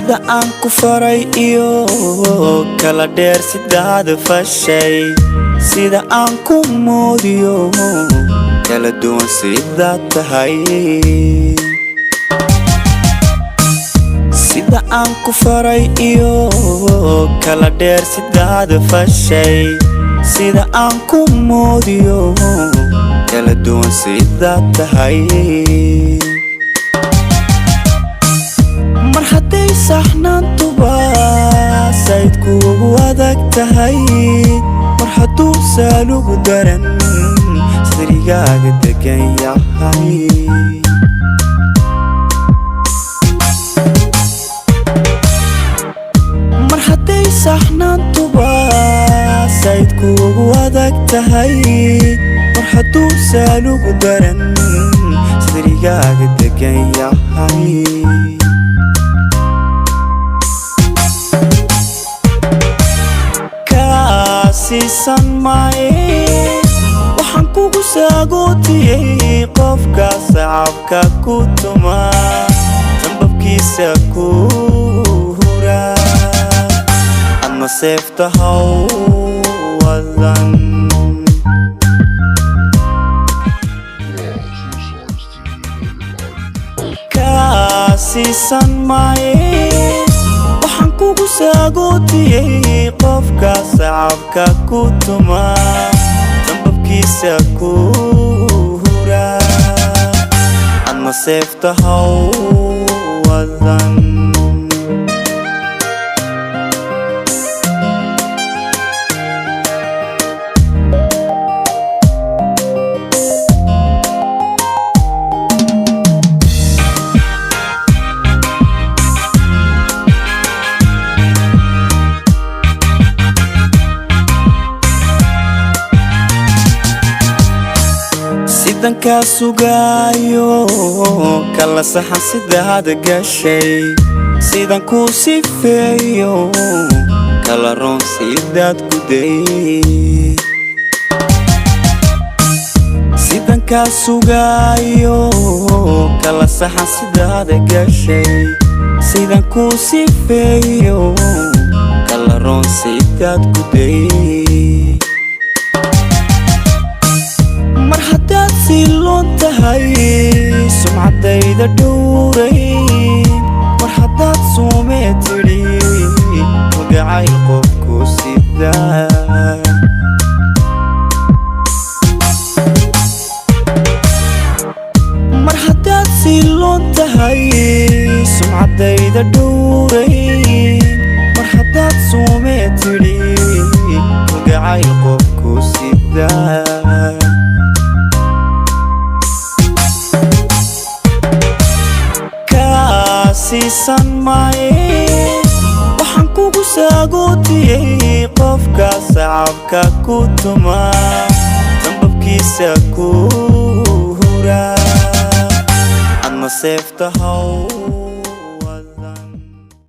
sida aan ku faray iyo kala dheer sidaada fashay sida aan ku moodiyo kala duwan sidaad tahay sida aan ku faray iyo kala dheer sidaada fashay sida aan ku moodiyo kala duwan sidaad tahay mar hadday saxnaantuba sayd kuugu adag tahay mar hadduu saalugu daran sirigaaga degan yahay mar hadday saxnaantuba sayd kuugu adag tahay mar hadduu saalugu daran sirigaaga degan yahay siisan maaye waxaan kugu saagootiyey qofka sacabka ku tuma sanbabkiisa ku hura adna seefta haw wadan kaa siisan maaye kugu saagootiyey qofka sacabka ku tuma sanbabkiisa ku hura adna seefta haw wadan sidankaa sugaayo kala saxan sidaada gashay sidan kuu sifeeyo kala roon sidaad ku day sidankaa sugaayo kala saxan sidaada gashay sidan kuu sifeeyo kala roon sidaad ku day mar haddaad siiloon tahay sumcadayda dhowrayn mar haddaad suumee tidhi magacayl qofku sidaa mar haddaad siiloon tahay sumcadayda dhowrayn mar haddaad suumee tidhi magacayl qofku sidaa siisan maaye waxaan kugu saagootiyey qofka sacabka ku tuma sanbabkiisa ku hura adna seefta haw